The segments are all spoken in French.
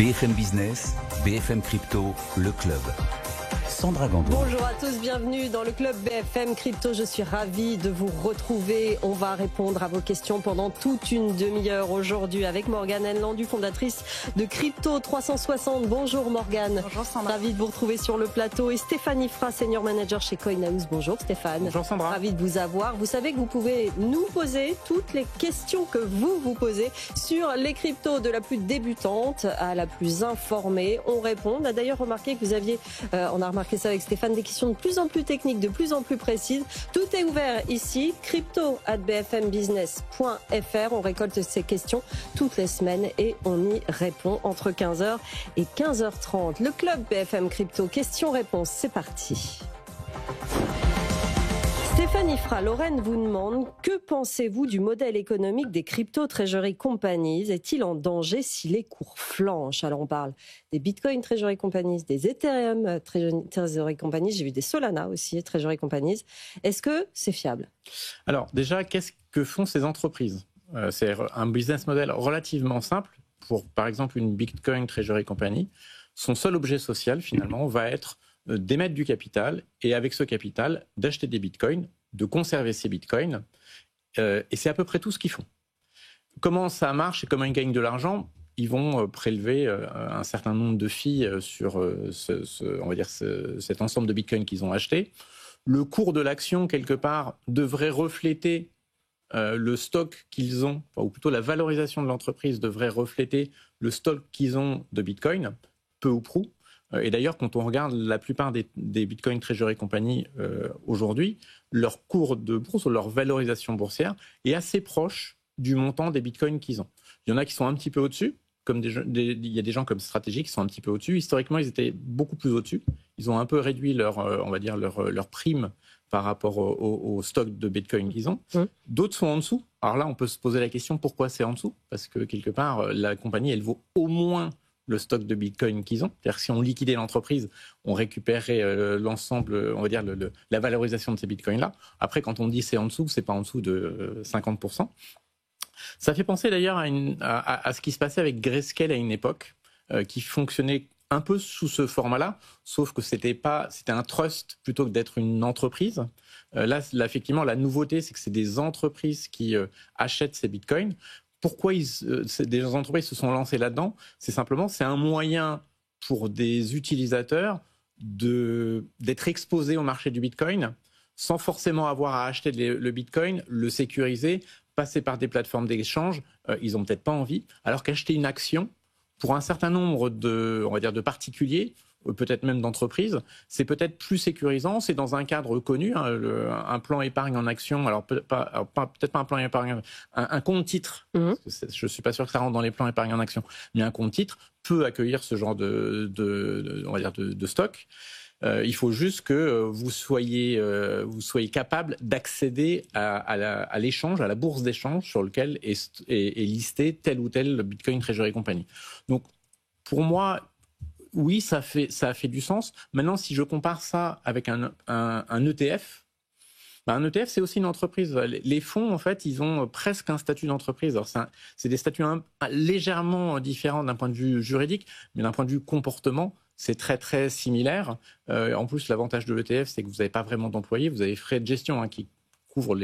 BFM Business, BFM Crypto, le club. Sandra Gandoin. Bonjour à tous, bienvenue dans le club BFM Crypto. Je suis ravie de vous retrouver. On va répondre à vos questions pendant toute une demi-heure aujourd'hui avec Morgane Hennelandu, fondatrice de Crypto 360. Bonjour Morgane. Bonjour Sandra. Ravie de vous retrouver sur le plateau. Et Stéphanie Fra, senior manager chez Coinhouse. Bonjour Stéphane. Bonjour Sandra. Ravie de vous avoir. Vous savez que vous pouvez nous poser toutes les questions que vous posez sur les cryptos, de la plus débutante à la plus informée. On répond. On a d'ailleurs remarqué que vous aviez, on a remarqué ça avec Stéphane, des questions de plus en plus techniques, de plus en plus précises. Tout est ouvert ici, crypto@bfmbusiness.fr. On récolte ces questions toutes les semaines et on y répond entre 15h et 15h30. Le club BFM Crypto, questions-réponses, c'est parti. Stéphanie Fra, Lorraine vous demande: que pensez-vous du modèle économique des crypto treasury companies? Est-il en danger si les cours flanchent? Alors on parle des Bitcoin treasury companies, des Ethereum treasury companies, j'ai vu des Solana aussi treasury companies. Est-ce que c'est fiable? Alors déjà, qu'est-ce que font ces entreprises? C'est un business model relativement simple. Pour par exemple une Bitcoin treasury company, son seul objet social finalement va être d'émettre du capital et avec ce capital d'acheter des bitcoins, de conserver ces bitcoins et c'est à peu près tout ce qu'ils font. Comment ça marche et comment ils gagnent de l'argent? Ils vont prélever un certain nombre de fees sur cet ensemble de bitcoins qu'ils ont acheté. Le cours de l'action quelque part devrait refléter le stock qu'ils ont, ou plutôt la valorisation de l'entreprise devrait refléter le stock qu'ils ont de bitcoin, peu ou prou. Et d'ailleurs, quand on regarde la plupart des Bitcoin Treasury Company aujourd'hui, leur cours de bourse ou leur valorisation boursière est assez proche du montant des Bitcoins qu'ils ont. Il y en a qui sont un petit peu au-dessus, comme il y a des gens comme Stratégie qui sont un petit peu au-dessus. Historiquement, ils étaient beaucoup plus au-dessus. Ils ont un peu réduit leur prime par rapport au stock de Bitcoin qu'ils ont. D'autres sont en dessous. Alors là, on peut se poser la question pourquoi c'est en dessous? Parce que quelque part, la compagnie, elle vaut au moins le stock de Bitcoin qu'ils ont. C'est-à-dire que si on liquidait l'entreprise, on récupérerait l'ensemble, on va dire la valorisation de ces Bitcoins-là. Après, quand on dit c'est en dessous, c'est pas en dessous de 50%. Ça fait penser d'ailleurs à ce qui se passait avec Grayscale à une époque, qui fonctionnait un peu sous ce format-là, sauf que c'était un trust plutôt que d'être une entreprise. Là, effectivement, la nouveauté, c'est que c'est des entreprises qui achètent ces Bitcoins. Pourquoi des entreprises se sont lancées là-dedans? C'est un moyen pour des utilisateurs d'être exposés au marché du Bitcoin sans forcément avoir à acheter le Bitcoin, le sécuriser, passer par des plateformes d'échange. Ils n'ont peut-être pas envie. Alors qu'acheter une action, pour un certain nombre de particuliers, peut-être même d'entreprises, c'est peut-être plus sécurisant, c'est dans un cadre connu, un plan épargne en action, alors peut-être pas un plan épargne, un compte titre, parce que je suis pas sûr que ça rentre dans les plans épargne en action, mais un compte titre peut accueillir ce genre de stock. Il faut juste que vous soyez capable d'accéder à l'échange, à la bourse d'échange sur lequel est listé tel ou tel Bitcoin Treasury Company. Donc, pour moi, oui, ça a fait du sens. Maintenant, si je compare ça avec un ETF, un ETF, c'est aussi une entreprise. Les fonds, en fait, ils ont presque un statut d'entreprise. Alors, c'est des statuts légèrement différents d'un point de vue juridique, mais d'un point de vue comportement, c'est très, très similaire. En plus, l'avantage de l'ETF, c'est que vous n'avez pas vraiment d'employés. Vous avez frais de gestion qui couvrent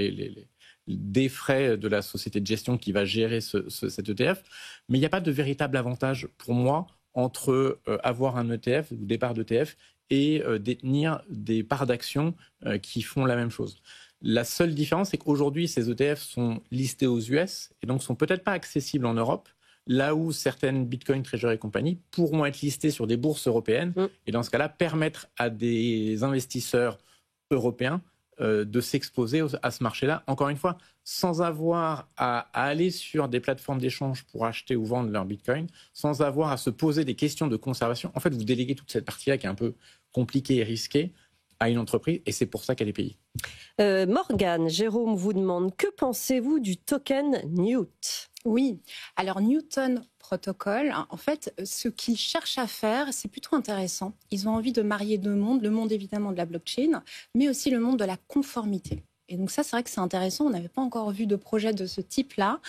des frais de la société de gestion qui va gérer cet ETF. Mais il n'y a pas de véritable avantage pour moi entre avoir un ETF ou des parts d'ETF et détenir des parts d'actions qui font la même chose. La seule différence, c'est qu'aujourd'hui, ces ETF sont listés aux US et donc sont peut-être pas accessibles en Europe, là où certaines Bitcoin Treasury Company pourront être listées sur des bourses européennes et dans ce cas-là, permettre à des investisseurs européens de s'exposer à ce marché-là, encore une fois, sans avoir à aller sur des plateformes d'échange pour acheter ou vendre leur Bitcoin, sans avoir à se poser des questions de conservation. En fait, vous déléguez toute cette partie-là qui est un peu compliquée et risquée à une entreprise, et c'est pour ça qu'elle est payée. Morgane, Jérôme vous demande: que pensez-vous du token Newt? Oui, alors Newton Protocol, en fait, ce qu'ils cherchent à faire, c'est plutôt intéressant. Ils ont envie de marier deux mondes, le monde évidemment de la blockchain, mais aussi le monde de la conformité. Et donc ça, c'est vrai que c'est intéressant, on n'avait pas encore vu de projet de ce type-là.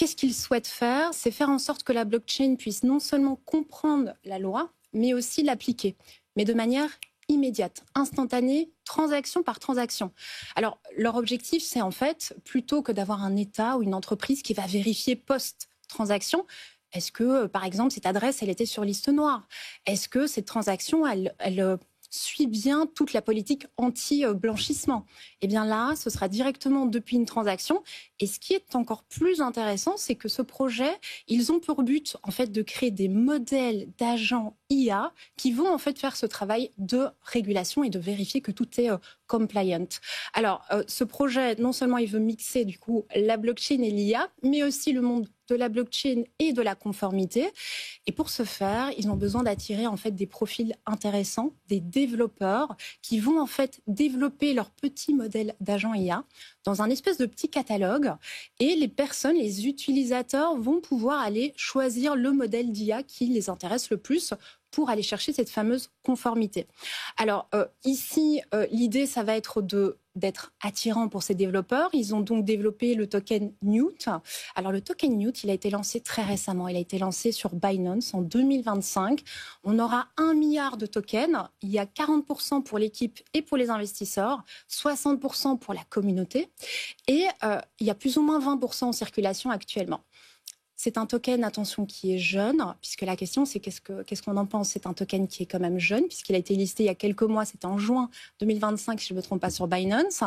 qu'est-ce qu'ils souhaitent faire? C'est faire en sorte que la blockchain puisse non seulement comprendre la loi, mais aussi l'appliquer, mais de manière immédiate, instantanée, transaction par transaction. Alors, leur objectif, c'est en fait, plutôt que d'avoir un État ou une entreprise qui va vérifier post-transaction, est-ce que, par exemple, cette adresse, elle était sur liste noire? Est-ce que cette transaction, elle suit bien toute la politique anti-blanchissement? Eh bien là, ce sera directement depuis une transaction. Et ce qui est encore plus intéressant, c'est que ce projet, ils ont pour but en fait de créer des modèles d'agents IA qui vont en fait faire ce travail de régulation et de vérifier que tout est compliant. Alors, ce projet, non seulement il veut mixer du coup la blockchain et l'IA, mais aussi le monde de la blockchain et de la conformité. Et pour ce faire, ils ont besoin d'attirer en fait des profils intéressants, des développeurs qui vont en fait développer leur petit modèle d'agent IA dans un espèce de petit catalogue. Et les personnes, les utilisateurs vont pouvoir aller choisir le modèle d'IA qui les intéresse le plus pour aller chercher cette fameuse conformité. Alors ici, l'idée, ça va être d'être attirant pour ces développeurs. Ils ont donc développé le token Newt. Alors le token Newt, il a été lancé très récemment. Il a été lancé sur Binance en 2025. On aura 1 milliard de tokens. Il y a 40% pour l'équipe et pour les investisseurs, 60% pour la communauté. Et il y a plus ou moins 20% en circulation actuellement. C'est un token, attention, qui est jeune, puisque la question, c'est qu'est-ce qu'on en pense? C'est un token qui est quand même jeune, puisqu'il a été listé il y a quelques mois, c'était en juin 2025, si je ne me trompe pas, sur Binance.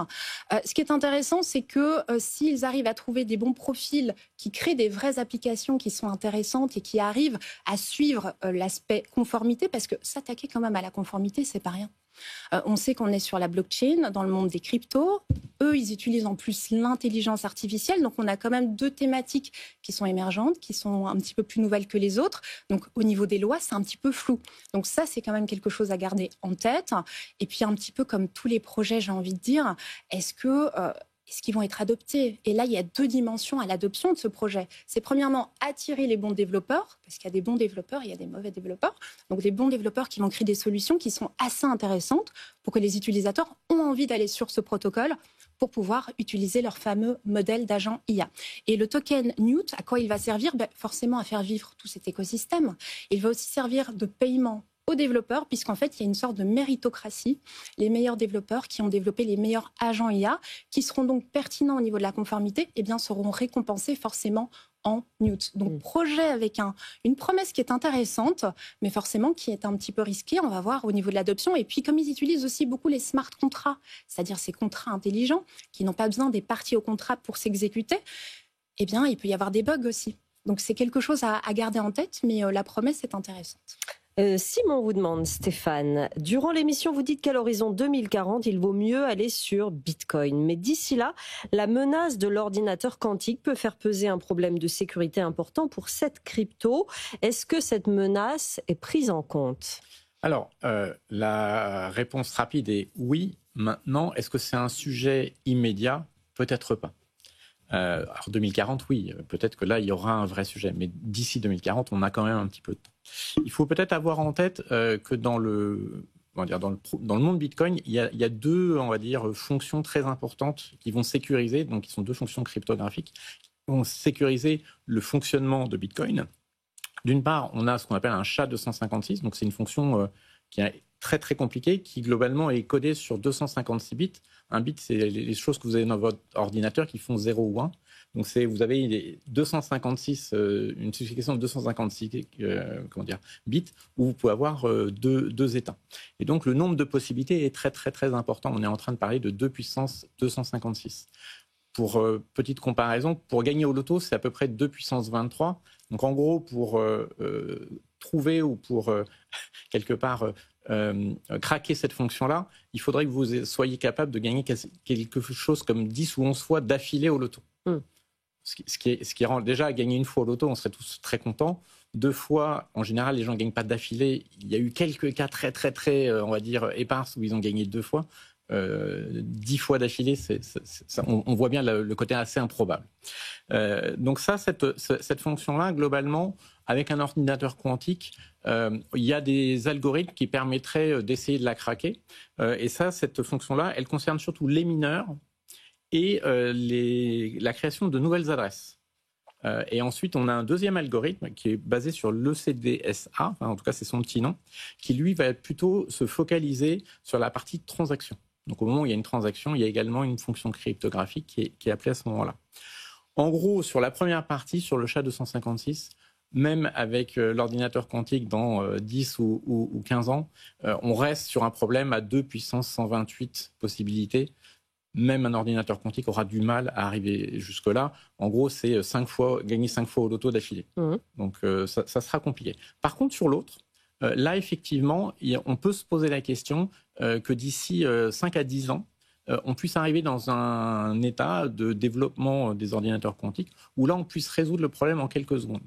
Ce qui est intéressant, c'est que s'ils arrivent à trouver des bons profils qui créent des vraies applications qui sont intéressantes et qui arrivent à suivre l'aspect conformité, parce que s'attaquer quand même à la conformité, c'est pas rien. On sait qu'on est sur la blockchain, dans le monde des cryptos. Eux, ils utilisent en plus l'intelligence artificielle. Donc, on a quand même 2 thématiques qui sont émergentes, qui sont un petit peu plus nouvelles que les autres. Donc, au niveau des lois, c'est un petit peu flou. Donc, ça, c'est quand même quelque chose à garder en tête. Et puis, un petit peu comme tous les projets, j'ai envie de dire, est-ce qu'ils vont être adoptés? Et là, il y a 2 dimensions à l'adoption de ce projet. C'est premièrement attirer les bons développeurs, parce qu'il y a des bons développeurs et il y a des mauvais développeurs. Donc, des bons développeurs qui vont créer des solutions qui sont assez intéressantes pour que les utilisateurs ont envie d'aller sur ce protocole pour pouvoir utiliser leur fameux modèle d'agent IA. Et le token Newt, à quoi il va servir? Forcément à faire vivre tout cet écosystème. Il va aussi servir de paiement aux développeurs, puisqu'en fait, il y a une sorte de méritocratie. Les meilleurs développeurs qui ont développé les meilleurs agents IA, qui seront donc pertinents au niveau de la conformité, eh bien, seront récompensés forcément en Newt. Donc, projet avec une promesse qui est intéressante, mais forcément qui est un petit peu risquée. On va voir au niveau de l'adoption. Et puis, comme ils utilisent aussi beaucoup les smart contracts, c'est-à-dire ces contrats intelligents qui n'ont pas besoin des parties au contrat pour s'exécuter, eh bien, il peut y avoir des bugs aussi. Donc, c'est quelque chose à garder en tête, mais la promesse est intéressante. Simon vous demande, Stéphane, durant l'émission, vous dites qu'à l'horizon 2040, il vaut mieux aller sur Bitcoin. Mais d'ici là, la menace de l'ordinateur quantique peut faire peser un problème de sécurité important pour cette crypto. Est-ce que cette menace est prise en compte? Alors, la réponse rapide est oui. Maintenant, est-ce que c'est un sujet immédiat? Peut-être pas. Alors 2040, oui, peut-être que là, il y aura un vrai sujet. Mais d'ici 2040, on a quand même un petit peu de temps. Il faut peut-être avoir en tête que dans le monde Bitcoin, il y a 2, on va dire, fonctions très importantes qui vont sécuriser, donc qui sont 2 fonctions cryptographiques, qui vont sécuriser le fonctionnement de Bitcoin. D'une part, on a ce qu'on appelle un SHA-256, donc c'est une fonction qui est très très compliquée, qui globalement est codée sur 256 bits. Un bit, c'est les choses que vous avez dans votre ordinateur qui font 0 ou 1. Donc vous avez 256, une signification de 256 bits, où vous pouvez avoir deux états. Et donc le nombre de possibilités est très très très important. On est en train de parler de 2 puissance 256. Pour petite comparaison, pour gagner au loto, c'est à peu près 2 puissance 23. Donc en gros, pour trouver ou pour quelque part craquer cette fonction-là, il faudrait que vous soyez capable de gagner quelque chose comme 10 ou 11 fois d'affilée au loto. Ce qui rend déjà gagner une fois au loto, on serait tous très contents. 2 fois, en général, les gens ne gagnent pas d'affilée. Il y a eu quelques cas très, très, très, on va dire, éparses où ils ont gagné 2 fois. 10 fois d'affilée, on voit bien le côté assez improbable. Donc cette fonction-là, globalement, avec un ordinateur quantique, il y a des algorithmes qui permettraient d'essayer de la craquer. Et cette fonction-là, elle concerne surtout les mineurs et la création de nouvelles adresses. Et ensuite, on a un deuxième algorithme qui est basé sur l'ECDSA, enfin, en tout cas c'est son petit nom, qui lui va plutôt se focaliser sur la partie transaction. Donc au moment où il y a une transaction, il y a également une fonction cryptographique qui est appelée à ce moment-là. En gros, sur la première partie, sur le SHA-256, même avec l'ordinateur quantique dans 10 ou 15 ans, on reste sur un problème à 2 puissance 128 possibilités. Même un ordinateur quantique aura du mal à arriver jusque-là. En gros, c'est gagner 5 fois au loto d'affilée. Donc ça sera compliqué. Par contre, sur l'autre, là, effectivement, on peut se poser la question que d'ici 5 à 10 ans, on puisse arriver dans un état de développement des ordinateurs quantiques où là, on puisse résoudre le problème en quelques secondes.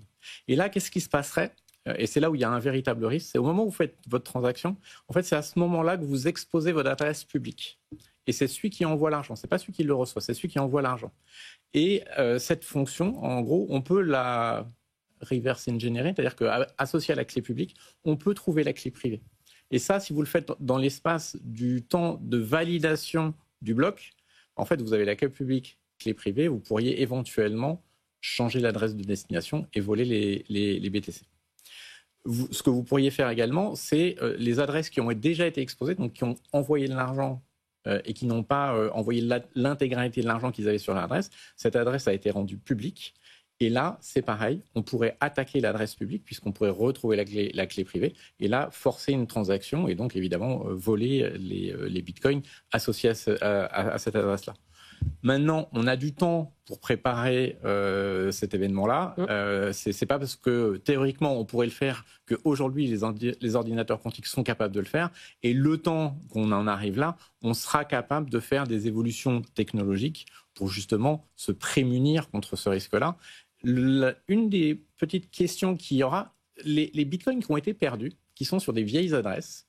Et là, qu'est-ce qui se passerait ? Et c'est là où il y a un véritable risque. C'est au moment où vous faites votre transaction, en fait, c'est à ce moment-là que vous exposez votre adresse publique. Et c'est celui qui envoie l'argent. Ce n'est pas celui qui le reçoit, c'est celui qui envoie l'argent. Et cette fonction, en gros, on peut la reverse engineer, c'est-à-dire qu'associée à la clé publique, on peut trouver la clé privée. Et ça, si vous le faites dans l'espace du temps de validation du bloc, en fait, vous avez la clé publique, clé privée, vous pourriez éventuellement changer l'adresse de destination et voler les BTC. Ce que vous pourriez faire également, c'est les adresses qui ont déjà été exposées, donc qui ont envoyé de l'argent et qui n'ont pas envoyé l'intégralité de l'argent qu'ils avaient sur l'adresse. Cette adresse a été rendue publique. Et là, c'est pareil, on pourrait attaquer l'adresse publique puisqu'on pourrait retrouver la clé privée et là, forcer une transaction et donc évidemment voler les bitcoins associés à cette adresse-là. Maintenant, on a du temps pour préparer cet événement-là. C'est pas parce que théoriquement on pourrait le faire qu'aujourd'hui les ordinateurs quantiques sont capables de le faire. Et le temps qu'on en arrive là, on sera capable de faire des évolutions technologiques pour justement se prémunir contre ce risque-là. Une des petites questions qu'il y aura, les bitcoins qui ont été perdus, qui sont sur des vieilles adresses,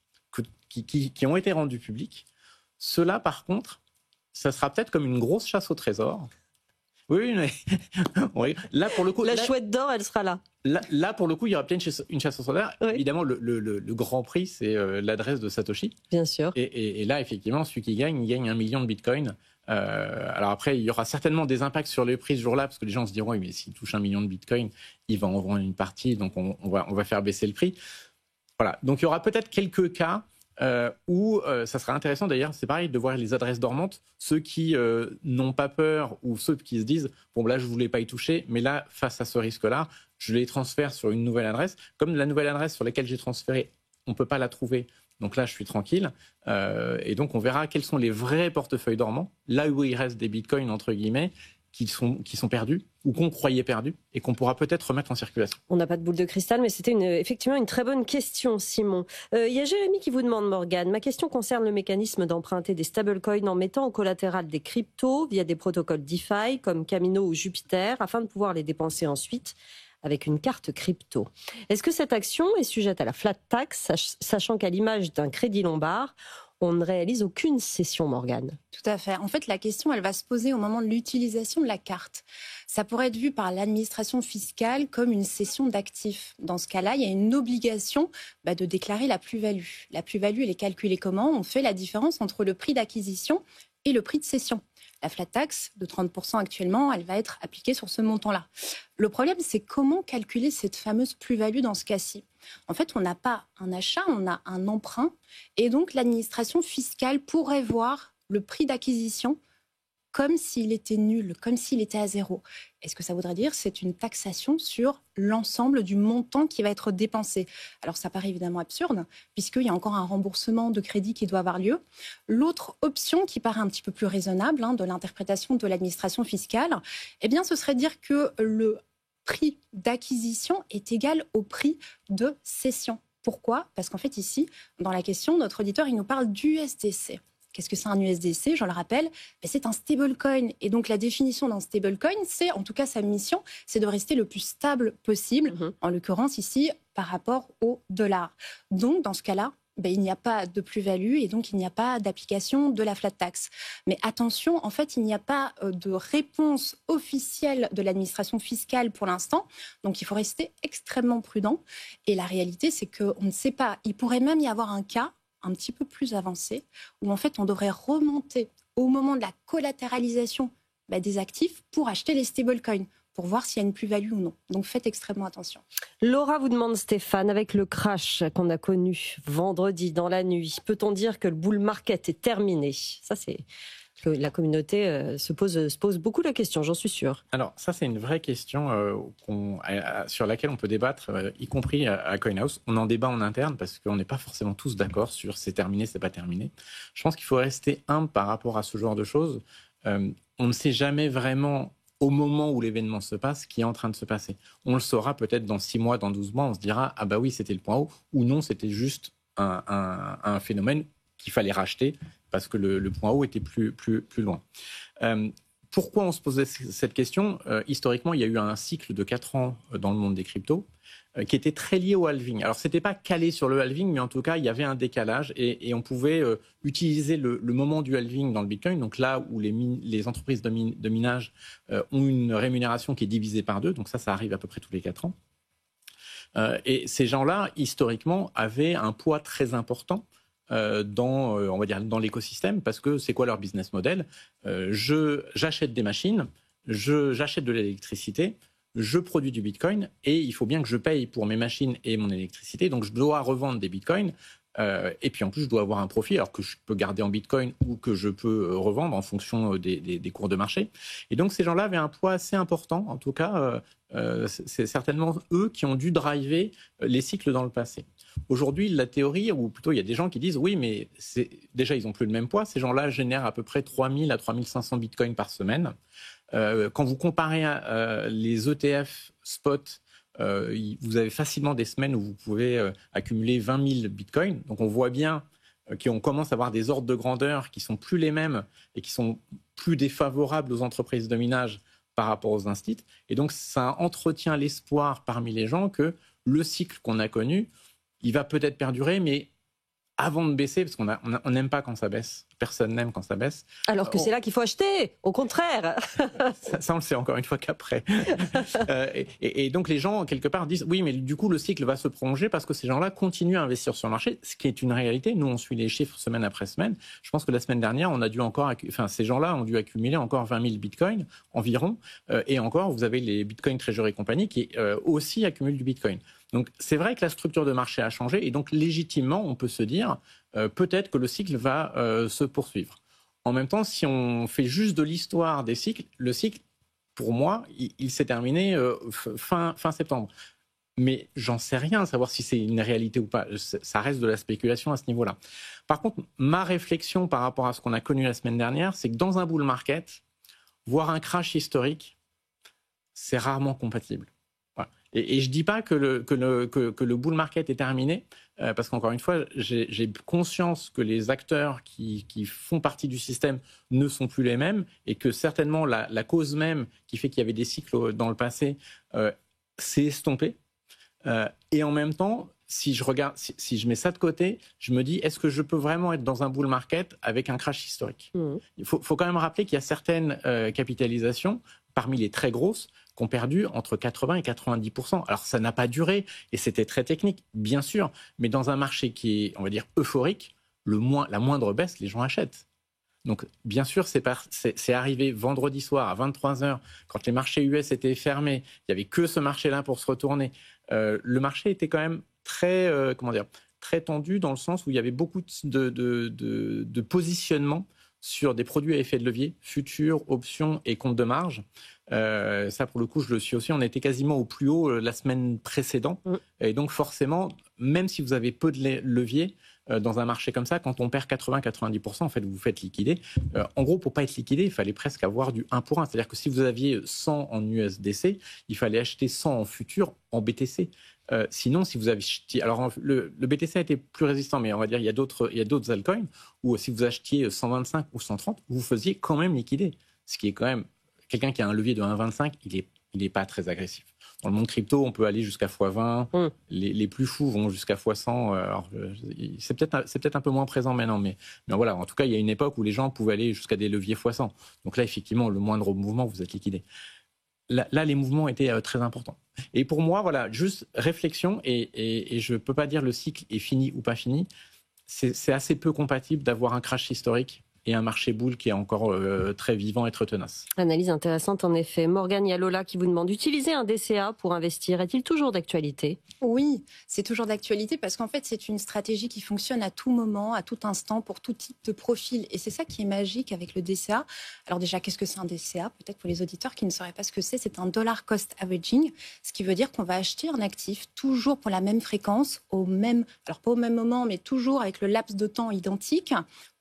qui ont été rendus publics, ceux-là par contre, ça sera peut-être comme une grosse chasse au trésor. Oui, mais oui. Là pour le coup, chouette d'or, elle sera là. Là pour le coup, il y aura peut-être une chasse au trésor. Oui. Évidemment, le grand prix, c'est l'adresse de Satoshi. Bien sûr. Et là, effectivement, celui qui gagne, il gagne 1 million de bitcoins. Alors après, il y aura certainement des impacts sur les prix ce jour-là, parce que les gens se diront, oui, mais s'il touche 1 million de bitcoins, il va en vendre une partie, donc on va faire baisser le prix. Voilà. Donc il y aura peut-être quelques cas où ça serait intéressant d'ailleurs, c'est pareil, de voir les adresses dormantes, ceux qui n'ont pas peur ou ceux qui se disent, bon là je ne voulais pas y toucher, mais là, face à ce risque-là, je les transfère sur une nouvelle adresse. Comme la nouvelle adresse sur laquelle j'ai transféré, on ne peut pas la trouver. Donc là, je suis tranquille. Et donc, on verra quels sont les vrais portefeuilles dormants, là où il reste des bitcoins, entre guillemets, qui sont perdus ou qu'on croyait perdus et qu'on pourra peut-être remettre en circulation. On n'a pas de boule de cristal, mais c'était effectivement une très bonne question, Simon. Il y a Jérémy qui vous demande, Morgane, ma question concerne le mécanisme d'emprunter des stablecoins en mettant au collatéral des cryptos via des protocoles DeFi comme Camino ou Jupiter afin de pouvoir les dépenser ensuite avec une carte crypto. Est-ce que cette action est sujette à la flat tax, sachant qu'à l'image d'un crédit lombard, on ne réalise aucune cession, Morgane? Tout à fait. En fait, la question, elle va se poser au moment de l'utilisation de la carte. Ça pourrait être vu par l'administration fiscale comme une cession d'actifs. Dans ce cas-là, il y a une obligation de déclarer la plus-value. La plus-value, elle est calculée comment? On fait la différence entre le prix d'acquisition et le prix de cession. La flat tax de 30% actuellement, elle va être appliquée sur ce montant-là. Le problème, c'est comment calculer cette fameuse plus-value dans ce cas-ci. En fait, on n'a pas un achat, on a un emprunt. Et donc, l'administration fiscale pourrait voir le prix d'acquisition comme s'il était nul, comme s'il était à zéro. Est-ce que ça voudrait dire que c'est une taxation sur l'ensemble du montant qui va être dépensé? Alors ça paraît évidemment absurde, puisqu'il y a encore un remboursement de crédit qui doit avoir lieu. L'autre option qui paraît un petit peu plus raisonnable de l'interprétation de l'administration fiscale, ce serait de dire que le prix d'acquisition est égal au prix de cession. Pourquoi? Parce qu'en fait ici, dans la question, notre auditeur, il nous parle d'USDC. Qu'est-ce que c'est un USDC? Je le rappelle, c'est un stablecoin. Et donc, la définition d'un stablecoin, c'est, en tout cas, sa mission, c'est de rester le plus stable possible, en l'occurrence ici, par rapport au dollar. Donc, dans ce cas-là, il n'y a pas de plus-value et donc il n'y a pas d'application de la flat tax. Mais attention, en fait, il n'y a pas de réponse officielle de l'administration fiscale pour l'instant. Donc, il faut rester extrêmement prudent. Et la réalité, c'est qu'on ne sait pas. Il pourrait même y avoir un cas un petit peu plus avancé, où en fait on devrait remonter au moment de la collatéralisation des actifs pour acheter les stablecoins, pour voir s'il y a une plus-value ou non. Donc faites extrêmement attention. Laura vous demande, Stéphane, avec le crash qu'on a connu vendredi dans la nuit, peut-on dire que le bull market est terminé? Ça, c'est... La communauté se pose beaucoup la question, j'en suis sûre. Alors ça, c'est une vraie question sur laquelle on peut débattre, y compris à CoinHouse. On en débat en interne parce qu'on n'est pas forcément tous d'accord sur c'est terminé, c'est pas terminé. Je pense qu'il faut rester humble par rapport à ce genre de choses. On ne sait jamais vraiment au moment où l'événement se passe, qui est en train de se passer. On le saura peut-être dans 6 mois, dans 12 mois, on se dira « Ah bah oui, c'était le point haut » ou non, c'était juste un phénomène qu'il fallait racheter parce que le point haut était plus loin. Pourquoi on se posait cette question? Historiquement, il y a eu un cycle de 4 ans dans le monde des cryptos qui était très lié au halving. Alors, ce n'était pas calé sur le halving, mais en tout cas, il y avait un décalage et on pouvait utiliser le moment du halving dans le Bitcoin, donc là où les entreprises de minage ont une rémunération qui est divisée par 2, donc ça arrive à peu près tous les 4 ans. Et ces gens-là, historiquement, avaient un poids très important on va dire, dans l'écosystème, parce que c'est quoi leur business model? J'achète des machines, j'achète de l'électricité, je produis du Bitcoin et il faut bien que je paye pour mes machines et mon électricité, donc je dois revendre des Bitcoins et puis en plus je dois avoir un profit, alors que je peux garder en Bitcoin ou que je peux revendre en fonction des cours de marché. Et donc ces gens-là avaient un poids assez important, en tout cas c'est certainement eux qui ont dû driver les cycles dans le passé. Aujourd'hui, la théorie, ou plutôt il y a des gens qui disent oui, mais déjà ils n'ont plus le même poids. Ces gens-là génèrent à peu près 3000 à 3500 bitcoins par semaine. Quand vous comparez les ETF spot, vous avez facilement des semaines où vous pouvez accumuler 20 000 bitcoins. Donc on voit bien qu'on commence à avoir des ordres de grandeur qui sont plus les mêmes et qui sont plus défavorables aux entreprises de minage par rapport aux instituts. Et donc ça entretient l'espoir parmi les gens que le cycle qu'on a connu, il va peut-être perdurer, mais avant de baisser, parce qu'on n'aime pas quand ça baisse. Personne n'aime quand ça baisse. Alors que c'est là qu'il faut acheter, au contraire. Ça, on le sait encore une fois qu'après. Et donc les gens, quelque part, disent oui, mais du coup, le cycle va se prolonger parce que ces gens-là continuent à investir sur le marché, ce qui est une réalité. Nous, on suit les chiffres semaine après semaine. Je pense que la semaine dernière, ces gens-là ont dû accumuler encore 20 000 bitcoins environ. Et encore, vous avez les Bitcoin Treasury Company qui aussi accumulent du bitcoin. Donc c'est vrai que la structure de marché a changé et donc légitimement on peut se dire peut-être que le cycle va se poursuivre. En même temps, si on fait juste de l'histoire des cycles, le cycle, pour moi, il s'est terminé fin septembre. Mais j'en sais rien, savoir si c'est une réalité ou pas. Ça reste de la spéculation à ce niveau-là. Par contre, ma réflexion par rapport à ce qu'on a connu la semaine dernière, c'est que dans un bull market, voir un crash historique, c'est rarement compatible. Et je ne dis pas que le bull market est terminé, parce qu'encore une fois, j'ai conscience que les acteurs qui font partie du système ne sont plus les mêmes, et que certainement la cause même qui fait qu'il y avait des cycles dans le passé s'est estompée. Et en même temps, si je mets ça de côté, je me dis, est-ce que je peux vraiment être dans un bull market avec un crash historique? Il faut quand même rappeler qu'il y a certaines capitalisations, parmi les très grosses, qui ont perdu entre 80 et 90%. Alors ça n'a pas duré et c'était très technique, bien sûr, mais dans un marché qui est, on va dire, euphorique, la moindre baisse, les gens achètent. Donc bien sûr, c'est arrivé vendredi soir à 23h, quand les marchés US étaient fermés, il n'y avait que ce marché-là pour se retourner. Le marché était quand même très tendu dans le sens où il y avait beaucoup de positionnement sur des produits à effet de levier, futurs, options et comptes de marge. Ça, pour le coup, je le suis aussi. On était quasiment au plus haut la semaine précédente. Et donc, forcément, même si vous avez peu de levier dans un marché comme ça, quand on perd 80-90%, en fait, vous vous faites liquider. En gros, pour ne pas être liquidé, il fallait presque avoir du 1 pour 1. C'est-à-dire que si vous aviez 100 en USDC, il fallait acheter 100 en futur en BTC. Sinon, si vous achetiez... Alors, le BTC a été plus résistant, mais on va dire il y a d'autres altcoins où si vous achetiez 125 ou 130, vous faisiez quand même liquider. Ce qui est quand même... Quelqu'un qui a un levier de 1,25, il n'est pas très agressif. Dans le monde crypto, on peut aller jusqu'à x20. Les plus fous vont jusqu'à x100. Alors, c'est peut-être un peu moins présent maintenant, mais voilà. En tout cas, il y a une époque où les gens pouvaient aller jusqu'à des leviers x100. Donc là, effectivement, le moindre mouvement, vous êtes liquidé. Là, les mouvements étaient très importants. Et pour moi, voilà, juste réflexion, et je ne peux pas dire le cycle est fini ou pas fini. C'est assez peu compatible d'avoir un crash historique et un marché boule qui est encore très vivant et très tenace. Analyse intéressante en effet. Morgane, il y a Lola qui vous demande, utiliser un DCA pour investir, est-il toujours d'actualité? Oui, c'est toujours d'actualité parce qu'en fait, c'est une stratégie qui fonctionne à tout moment, à tout instant, pour tout type de profil. Et c'est ça qui est magique avec le DCA. Alors déjà, qu'est-ce que c'est un DCA? Peut-être pour les auditeurs qui ne sauraient pas ce que c'est un dollar cost averaging, ce qui veut dire qu'on va acheter un actif toujours pour la même fréquence, alors pas au même moment, mais toujours avec le laps de temps identique,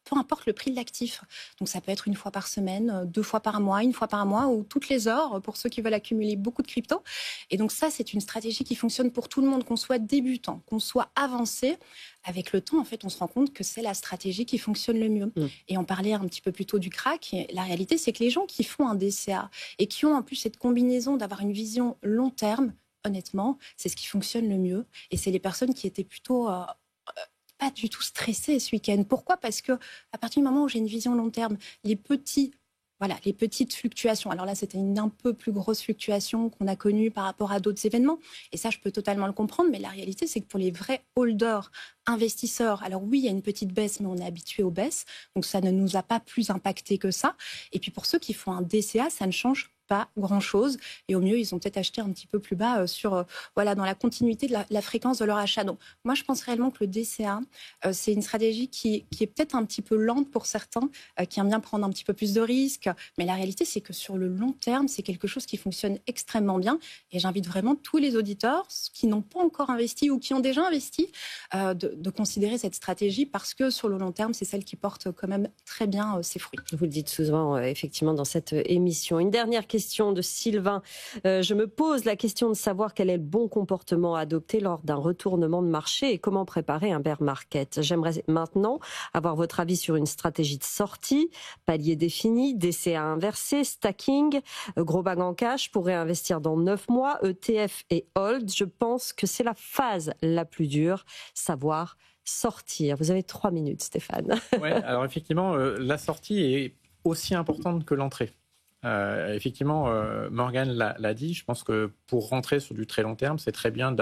peu importe le prix de l'actif. Donc ça peut être une fois par semaine, 2 fois par mois, 1 fois par mois ou toutes les heures pour ceux qui veulent accumuler beaucoup de crypto. Et donc ça, c'est une stratégie qui fonctionne pour tout le monde, qu'on soit débutant, qu'on soit avancé. Avec le temps, en fait, on se rend compte que c'est la stratégie qui fonctionne le mieux. Et on parlait un petit peu plus tôt du crack. Et la réalité, c'est que les gens qui font un DCA et qui ont en plus cette combinaison d'avoir une vision long terme, honnêtement, c'est ce qui fonctionne le mieux. Et c'est les personnes qui étaient plutôt pas du tout stressée ce week-end. Pourquoi? Parce que à partir du moment où j'ai une vision long terme, les petites fluctuations. Alors là, c'était une un peu plus grosse fluctuation qu'on a connue par rapport à d'autres événements. Et ça, je peux totalement le comprendre. Mais la réalité, c'est que pour les vrais holders, investisseurs, alors oui, il y a une petite baisse, mais on est habitué aux baisses. Donc ça ne nous a pas plus impacté que ça. Et puis pour ceux qui font un DCA, ça ne change pas grand-chose. Et au mieux, ils ont peut-être acheté un petit peu plus bas dans la continuité de la fréquence de leur achat. Donc, moi, je pense réellement que le DCA, c'est une stratégie qui est peut-être un petit peu lente pour certains, qui aiment bien prendre un petit peu plus de risques. Mais la réalité, c'est que sur le long terme, c'est quelque chose qui fonctionne extrêmement bien. Et j'invite vraiment tous les auditeurs qui n'ont pas encore investi ou qui ont déjà investi de considérer cette stratégie parce que sur le long terme, c'est celle qui porte quand même très bien ses fruits. Vous le dites souvent, effectivement, dans cette émission. Une dernière question de Sylvain. Je me pose la question de savoir quel est le bon comportement à adopter lors d'un retournement de marché et comment préparer un bear market. J'aimerais maintenant avoir votre avis sur une stratégie de sortie, palier défini, DCA inversé, stacking, gros bag en cash pour réinvestir dans 9 mois, ETF et hold. Je pense que c'est la phase la plus dure, savoir sortir. Vous avez 3 minutes, Stéphane. Ouais, alors effectivement, la sortie est aussi importante que l'entrée. Effectivement, Morgane l'a dit, je pense que pour rentrer sur du très long terme, c'est très bien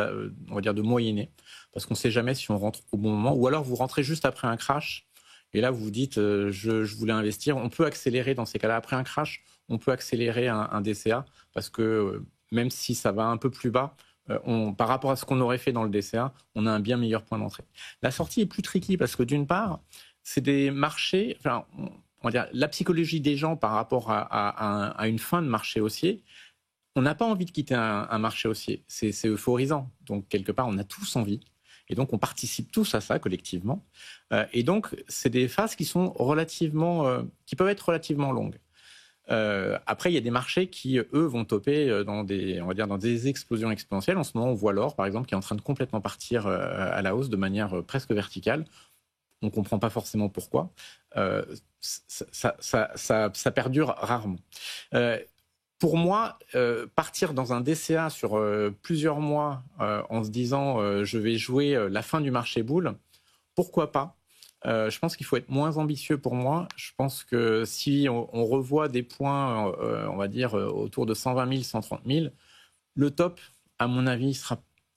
on va dire de moyenner, parce qu'on ne sait jamais si on rentre au bon moment, ou alors vous rentrez juste après un crash, et là vous vous dites je voulais investir. On peut accélérer dans ces cas-là, après un crash, on peut accélérer un DCA, parce que même si ça va un peu plus bas, par rapport à ce qu'on aurait fait dans le DCA, on a un bien meilleur point d'entrée. La sortie est plus tricky, parce que d'une part, c'est des marchés... on va dire, la psychologie des gens par rapport à une fin de marché haussier, on n'a pas envie de quitter un marché haussier. C'est euphorisant. Donc, quelque part, on a tous envie. Et donc, on participe tous à ça collectivement. Et donc, c'est des phases qui peuvent être relativement longues. Après, il y a des marchés qui, eux, vont toper dans des explosions exponentielles. En ce moment, on voit l'or, par exemple, qui est en train de complètement partir à la hausse de manière presque verticale. On ne comprend pas forcément pourquoi. Ça perdure rarement. Pour moi, partir dans un DCA sur plusieurs mois en se disant je vais jouer la fin du marché boule, pourquoi pas? Je pense qu'il faut être moins ambitieux pour moi. Je pense que si on revoit des points, on va dire, autour de 120 000, 130 000, le top, à mon avis,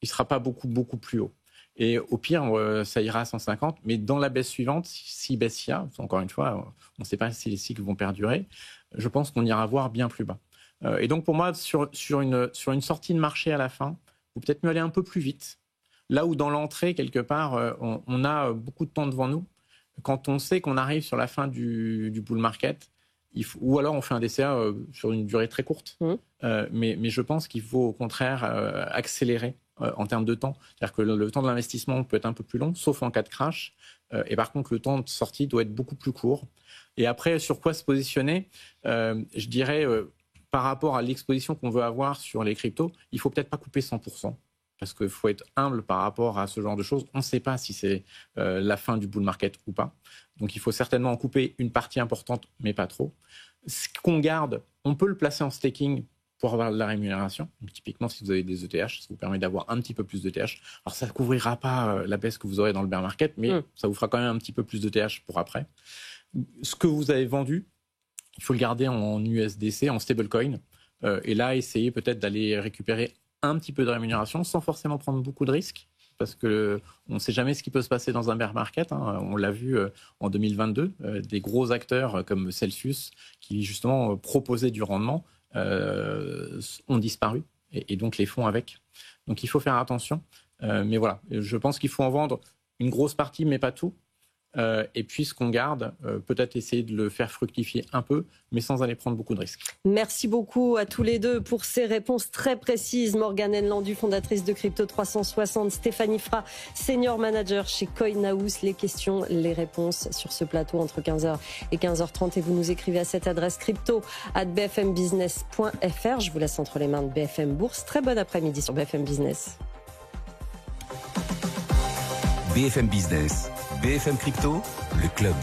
il sera pas beaucoup plus haut. Et au pire, ça ira à 150. Mais dans la baisse suivante, si baisse il y a, encore une fois, on ne sait pas si les cycles vont perdurer, je pense qu'on ira voir bien plus bas. Et donc pour moi, sur une sortie de marché à la fin, il faut peut-être mieux aller un peu plus vite. Là où dans l'entrée, quelque part, on a beaucoup de temps devant nous. Quand on sait qu'on arrive sur la fin du bull market, ou alors on fait un DCA sur une durée très courte. Mais je pense qu'il faut au contraire accélérer en termes de temps. C'est-à-dire que le temps de l'investissement peut être un peu plus long, sauf en cas de crash. Et par contre, le temps de sortie doit être beaucoup plus court. Et après, sur quoi se positionner? Je dirais, par rapport à l'exposition qu'on veut avoir sur les cryptos, il ne faut peut-être pas couper 100%. Parce qu'il faut être humble par rapport à ce genre de choses. On ne sait pas si c'est la fin du bull market ou pas. Donc, il faut certainement en couper une partie importante, mais pas trop. Ce qu'on garde, on peut le placer en staking pour avoir de la rémunération. Donc, typiquement, si vous avez des ETH, ça vous permet d'avoir un petit peu plus d'ETH. Alors, ça ne couvrira pas la baisse que vous aurez dans le bear market, mais ça vous fera quand même un petit peu plus d'ETH pour après. Ce que vous avez vendu, il faut le garder en USDC, en stablecoin. Et là, essayer peut-être d'aller récupérer un petit peu de rémunération sans forcément prendre beaucoup de risques, parce que on ne sait jamais ce qui peut se passer dans un bear market. On l'a vu en 2022, des gros acteurs comme Celsius, qui justement proposaient du rendement, ont disparu, et donc les fonds avec. Donc il faut faire attention. Mais voilà, je pense qu'il faut en vendre une grosse partie, mais pas tout. Et puis ce qu'on garde, peut-être essayer de le faire fructifier un peu, mais sans aller prendre beaucoup de risques. Merci beaucoup à tous les deux pour ces réponses très précises. Morgane Enlandu, fondatrice de Crypto 360, Stéphanie Fra, senior manager chez Coinhouse. Les questions, les réponses sur ce plateau entre 15h et 15h30. Et vous nous écrivez à cette adresse crypto@bfmbusiness.fr. Je vous laisse entre les mains de BFM Bourse. Très bon après-midi sur BFM Business. BFM Business, BFM Crypto, le club.